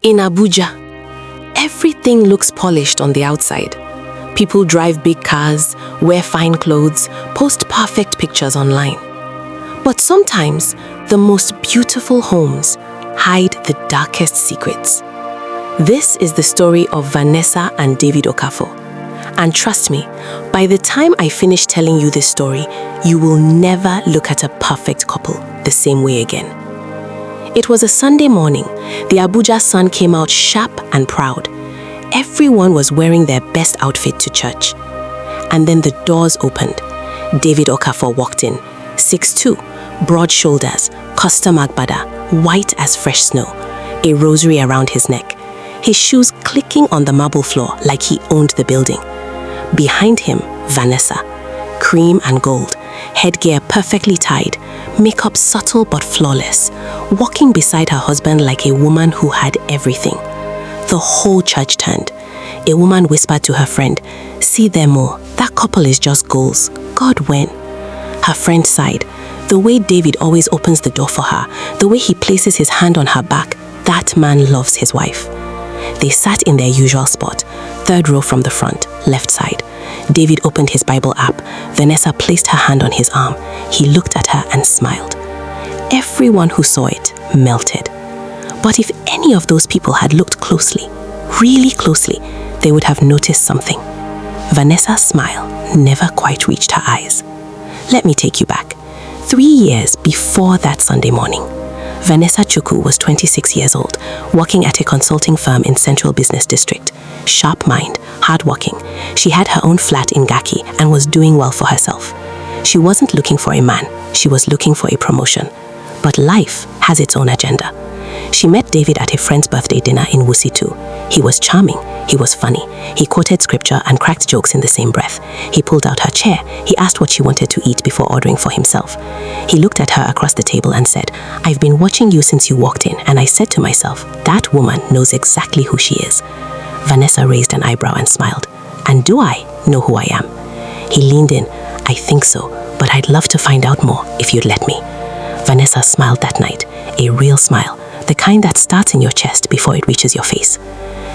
In Abuja, everything looks polished on the outside. People drive big cars, wear fine clothes, post perfect pictures online. But sometimes, the most beautiful homes hide the darkest secrets. This is the story of Vanessa and David Okafor. And trust me, by the time I finish telling you this story, you will never look at a perfect couple the same way again. It was a Sunday morning. The Abuja sun came out sharp and proud. Everyone was wearing their best outfit to church. And then the doors opened. David Okafor walked in, 6'2", broad shoulders, custom agbada, white as fresh snow, a rosary around his neck, his shoes clicking on the marble floor like he owned the building. Behind him, Vanessa, cream and gold, headgear perfectly tied, makeup subtle but flawless, walking beside her husband like a woman who had everything. The whole church turned. A woman whispered to her friend, "See them all, that couple is just goals. God when?" Her friend sighed. The way David always opens the door for her, the way he places his hand on her back, that man loves his wife. They sat in their usual spot, third row from the front, left side. David opened his Bible app. Vanessa placed her hand on his arm. He looked at her and smiled. Everyone who saw it melted. But if any of those people had looked closely, really closely, they would have noticed something. Vanessa's smile never quite reached her eyes. Let me take you back. 3 years before that Sunday morning, Vanessa Chukwu was 26 years old, working at a consulting firm in Central Business District. Sharp mind, hardworking. She had her own flat in Gaki and was doing well for herself. She wasn't looking for a man, she was looking for a promotion. But life has its own agenda. She met David at a friend's birthday dinner in Wusitu. He was charming, he was funny. He quoted scripture and cracked jokes in the same breath. He pulled out her chair. He asked what she wanted to eat before ordering for himself. He looked at her across the table and said, "I've been watching you since you walked in, and I said to myself, that woman knows exactly who she is." Vanessa raised an eyebrow and smiled. "And do I know who I am?" He leaned in. "I think so, but I'd love to find out more if you'd let me." Vanessa smiled that night, a real smile, the kind that starts in your chest before it reaches your face.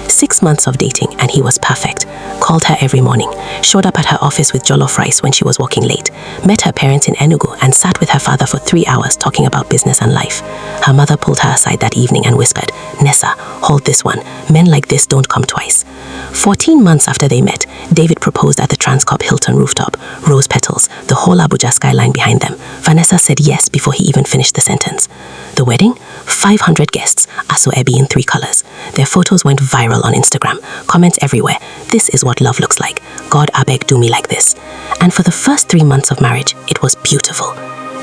6 months of dating and he was perfect. Called her every morning, showed up at her office with jollof rice when she was working late, met her parents in Enugu and sat with her father for 3 hours talking about business and life. Her mother pulled her aside that evening and whispered, "Nessa, hold this one. Men like this don't come twice." 14 months after they met, David proposed at the Transcorp Hilton rooftop, rose petals, the whole Abuja skyline behind them. Vanessa said yes before he even finished the sentence. The wedding? 500 guests, Aso Ebi in 3 colors. Their photos went viral on Instagram, comments everywhere. "This is what love looks like. God abeg do me like this." And for the first 3 months of marriage, it was beautiful.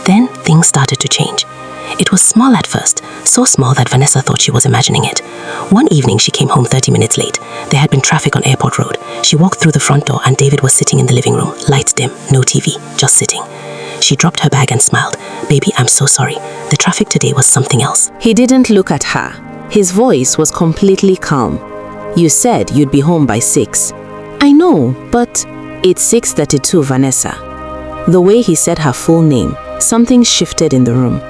Then things started to change. It was small at first, so small that Vanessa thought she was imagining it. One evening she came home 30 minutes late. There had been traffic on Airport Road. She walked through the front door and David was sitting in the living room, lights dim, no TV, just sitting. She dropped her bag and smiled. "Baby, I'm so sorry. The traffic today was something else." He didn't look at her. His voice was completely calm. "You said you'd be home by 6. "I know, but..." "It's 6:32, Vanessa." The way he said her full name, something shifted in the room.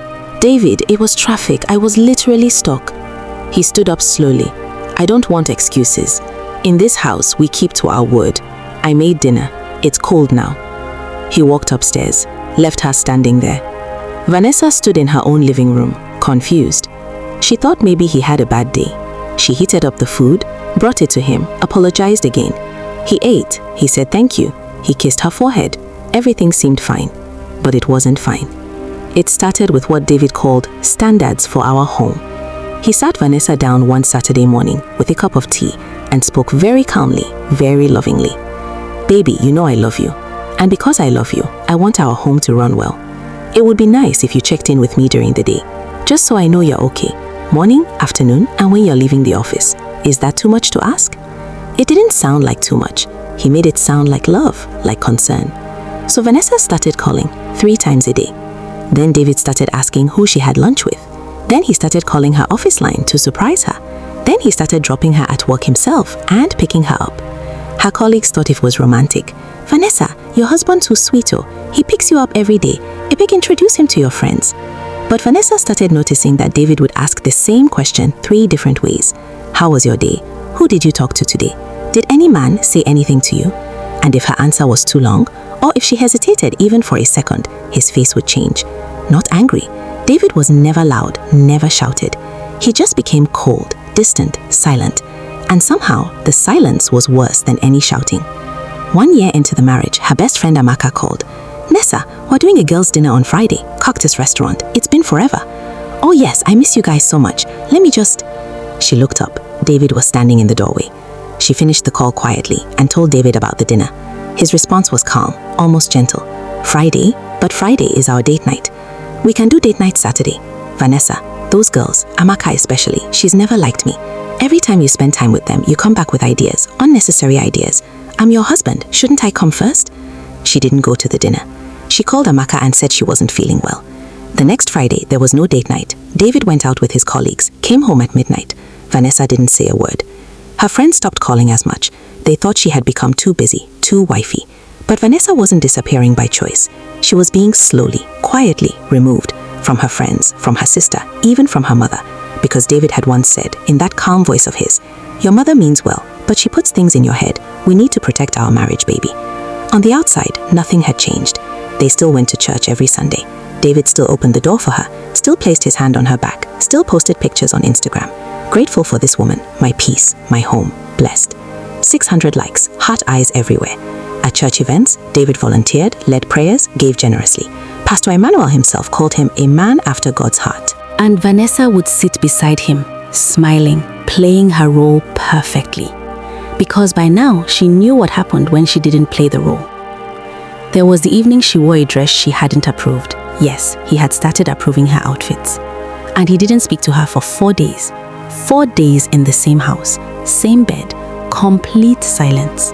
"David, it was traffic. I was literally stuck." He stood up slowly. "I don't want excuses. In this house, we keep to our word. I made dinner. It's cold now." He walked upstairs, left her standing there. Vanessa stood in her own living room, confused. She thought maybe he had a bad day. She heated up the food, brought it to him, apologized again. He ate. He said thank you. He kissed her forehead. Everything seemed fine, but it wasn't fine. It started with what David called standards for our home. He sat Vanessa down one Saturday morning with a cup of tea and spoke very calmly, very lovingly. "Baby, you know I love you. And because I love you, I want our home to run well. It would be nice if you checked in with me during the day, just so I know you're okay. Morning, afternoon, and when you're leaving the office. Is that too much to ask?" It didn't sound like too much. He made it sound like love, like concern. So Vanessa started calling 3 times a day. Then David started asking who she had lunch with. Then he started calling her office line to surprise her. Then he started dropping her at work himself and picking her up. Her colleagues thought it was romantic. "Vanessa, your husband's too sweet, oh. He picks you up every day. A big introduce him to your friends." But Vanessa started noticing that David would ask the same question 3 different ways. How was your day? Who did you talk to today? Did any man say anything to you? And if her answer was too long, or if she hesitated even for a second, his face would change. Not angry. David was never loud, never shouted. He just became cold, distant, silent. And somehow, the silence was worse than any shouting. 1 year into the marriage, her best friend Amaka called. Nessa, we're doing a girls' dinner on Friday, Cactus Restaurant. It's been forever. Oh yes, I miss you guys so much. Let me just... She looked up. David was standing in the doorway. She finished the call quietly and told David about the dinner. His response was calm, almost gentle. Friday? But Friday is our date night. We can do date night Saturday. Vanessa, those girls, Amaka especially, she's never liked me. Every time you spend time with them, you come back with ideas, unnecessary ideas. I'm your husband, shouldn't I come first? She didn't go to the dinner. She called Amaka and said she wasn't feeling well. The next Friday, there was no date night. David went out with his colleagues, came home at midnight. Vanessa didn't say a word. Her friends stopped calling as much. They thought she had become too busy, too wifey. But Vanessa wasn't disappearing by choice. She was being slowly, quietly removed from her friends, from her sister, even from her mother. Because David had once said, in that calm voice of his, "Your mother means well, but she puts things in your head. We need to protect our marriage, baby." On the outside, nothing had changed. They still went to church every Sunday. David still opened the door for her, still placed his hand on her back, still posted pictures on Instagram. Grateful for this woman, my peace, my home, blessed. 600 likes, heart eyes everywhere. At church events, David volunteered, led prayers, gave generously. Pastor Emmanuel himself called him a man after God's heart. And Vanessa would sit beside him, smiling, playing her role perfectly. Because by now, she knew what happened when she didn't play the role. There was the evening she wore a dress she hadn't approved. Yes, he had started approving her outfits. And he didn't speak to her for 4 days. 4 days in the same house, same bed, complete silence.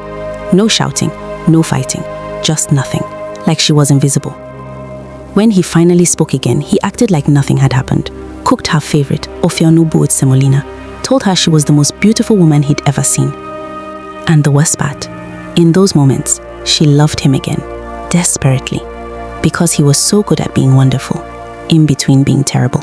No shouting, no fighting, just nothing, like she was invisible. When he finally spoke again, he acted like nothing had happened, cooked her favorite, ofionubu with semolina, told her she was the most beautiful woman he'd ever seen. And the worst part, in those moments, she loved him again, desperately, because he was so good at being wonderful, in between being terrible.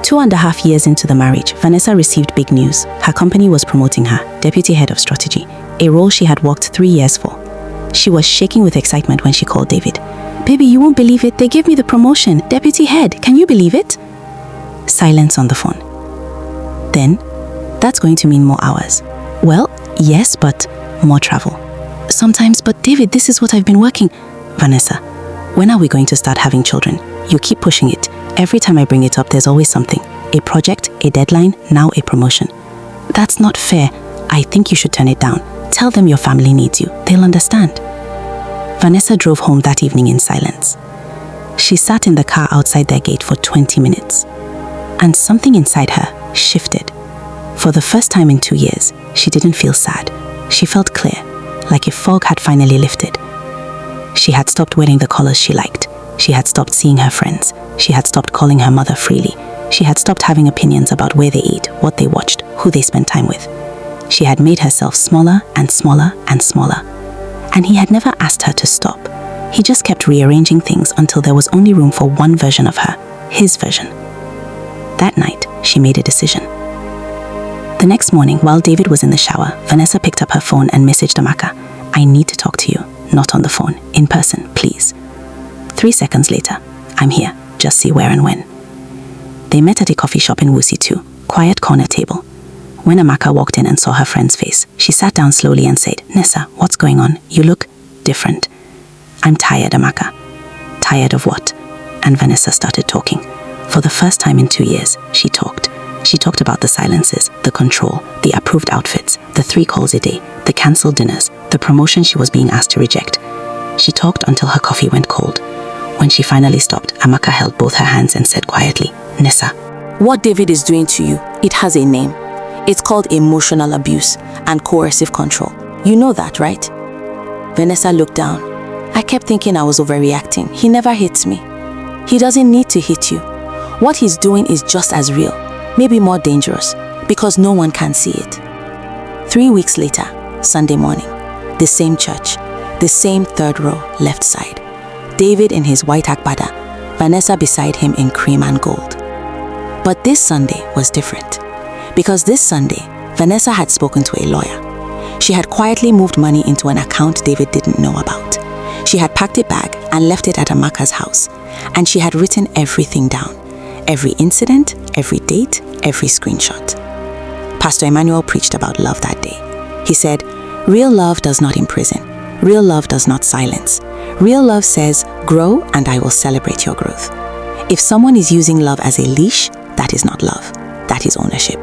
2.5 years into the marriage, Vanessa received big news. Her company was promoting her, deputy head of strategy, a role she had worked 3 years for. She was shaking with excitement when she called David. "Baby, you won't believe it. They gave me the promotion. Deputy head. Can you believe it?" Silence on the phone. Then, "That's going to mean more hours." "Well, yes, but more travel." "Sometimes, but David, this is what I've been working." "Vanessa, when are we going to start having children? You keep pushing it. Every time I bring it up, there's always something. A project, a deadline, now a promotion." "That's not fair. I think you should turn it down. Tell them your family needs you. They'll understand." Vanessa drove home that evening in silence. She sat in the car outside their gate for 20 minutes. And something inside her shifted. For the first time in 2 years, she didn't feel sad. She felt clear, like a fog had finally lifted. She had stopped wearing the colors she liked. She had stopped seeing her friends. She had stopped calling her mother freely. She had stopped having opinions about where they ate, what they watched, who they spent time with. She had made herself smaller and smaller and smaller. And he had never asked her to stop. He just kept rearranging things until there was only room for one version of her, his version. That night, she made a decision. The next morning, while David was in the shower, Vanessa picked up her phone and messaged Amaka, "I need to talk to you, not on the phone, in person, please." 3 seconds later, "I'm here, just see where and when." They met at a coffee shop in Wusi 2, quiet corner table. When Amaka walked in and saw her friend's face, she sat down slowly and said, "Nessa, what's going on? You look different." "I'm tired, Amaka." "Tired of what?" And Vanessa started talking. For the first time in 2 years, she talked. She talked about the silences, the control, the approved outfits, the 3 calls a day, the cancelled dinners, the promotion she was being asked to reject. She talked until her coffee went cold. When she finally stopped, Amaka held both her hands and said quietly, "Nessa, what David is doing to you, it has a name. It's called emotional abuse and coercive control. You know that, right?" Vanessa looked down. "I kept thinking I was overreacting. He never hits me." "He doesn't need to hit you. What he's doing is just as real, maybe more dangerous, because no one can see it." 3 weeks later, Sunday morning, the same church, the same 3rd row, left side. David in his white agbada, Vanessa beside him in cream and gold. But this Sunday was different. Because this Sunday, Vanessa had spoken to a lawyer. She had quietly moved money into an account David didn't know about. She had packed a bag and left it at Amaka's house. And she had written everything down. Every incident, every date, every screenshot. Pastor Emmanuel preached about love that day. He said, "Real love does not imprison. Real love does not silence. Real love says, grow and I will celebrate your growth." If someone is using love as a leash, that is not love. That is ownership.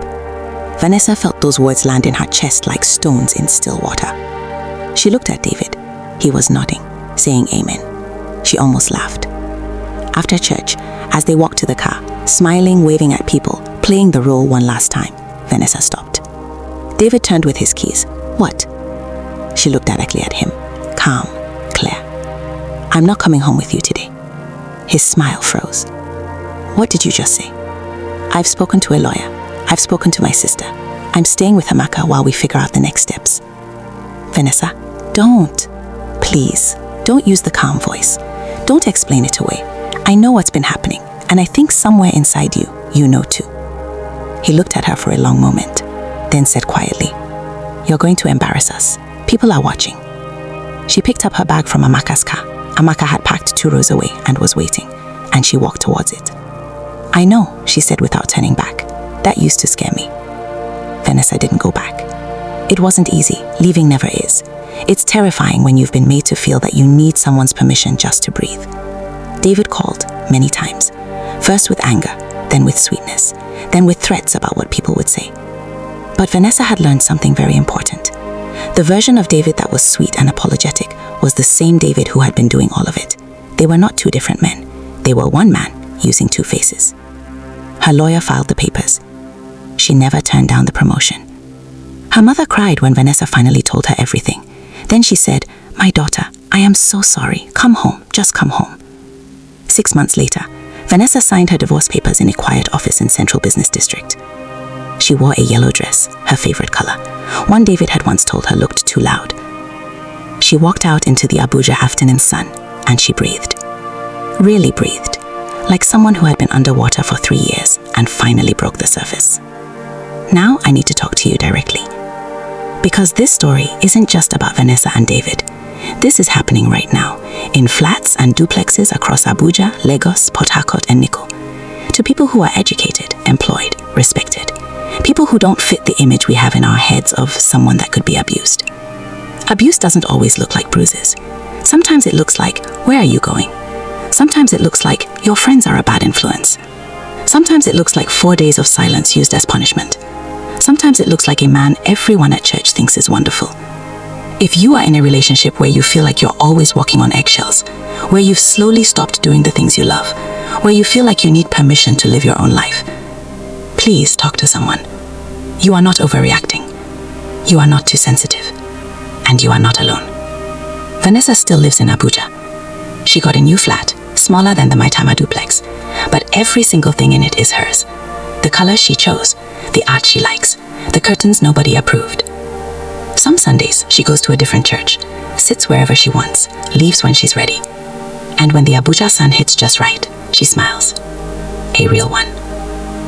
Vanessa felt those words land in her chest like stones in still water. She looked at David. He was nodding, saying amen. She almost laughed. After church, as they walked to the car, smiling, waving at people, playing the role one last time, Vanessa stopped. David turned with his keys. "What?" She looked directly at him, calm, clear. "I'm not coming home with you today." His smile froze. "What did you just say?" "I've spoken to a lawyer. I've spoken to my sister. I'm staying with Amaka while we figure out the next steps." "Vanessa, don't. Please, don't use the calm voice. Don't explain it away. I know what's been happening, and I think somewhere inside you, you know too." He looked at her for a long moment, then said quietly, "You're going to embarrass us. People are watching." She picked up her bag from Amaka's car. Amaka had packed 2 rows away and was waiting, and she walked towards it. "I know," she said without turning back. "That used to scare me." Vanessa didn't go back. It wasn't easy. Leaving never is. It's terrifying when you've been made to feel that you need someone's permission just to breathe. David called many times, first with anger, then with sweetness, then with threats about what people would say. But Vanessa had learned something very important. The version of David that was sweet and apologetic was the same David who had been doing all of it. They were not 2 different men. They were one man using 2 faces. Her lawyer filed the papers. She never turned down the promotion. Her mother cried when Vanessa finally told her everything. Then she said, "My daughter, I am so sorry. Come home. Just come home." 6 months later, Vanessa signed her divorce papers in a quiet office in Central Business District. She wore a yellow dress, her favorite color, one David had once told her looked too loud. She walked out into the Abuja afternoon sun, and she breathed. Really breathed, like someone who had been underwater for 3 years and finally broke the surface. Now I need to talk to you directly. Because this story isn't just about Vanessa and David. This is happening right now, in flats and duplexes across Abuja, Lagos, Port Harcourt, and Nickel. To people who are educated, employed, respected. People who don't fit the image we have in our heads of someone that could be abused. Abuse doesn't always look like bruises. Sometimes it looks like, "Where are you going?" Sometimes it looks like, "Your friends are a bad influence." Sometimes it looks like 4 days of silence used as punishment. Sometimes it looks like a man everyone at church thinks is wonderful. If you are in a relationship where you feel like you're always walking on eggshells, where you've slowly stopped doing the things you love, where you feel like you need permission to live your own life, please talk to someone. You are not overreacting. You are not too sensitive. And you are not alone. Vanessa still lives in Abuja. She got a new flat, smaller than the Maitama duplex, but every single thing in it is hers. The colors she chose, the art she likes, the curtains nobody approved. Some Sundays, she goes to a different church, sits wherever she wants, leaves when she's ready. And when the Abuja sun hits just right, she smiles. A real one.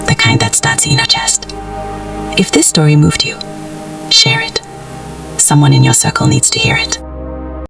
The kind that starts in her chest. If this story moved you, share it. Someone in your circle needs to hear it.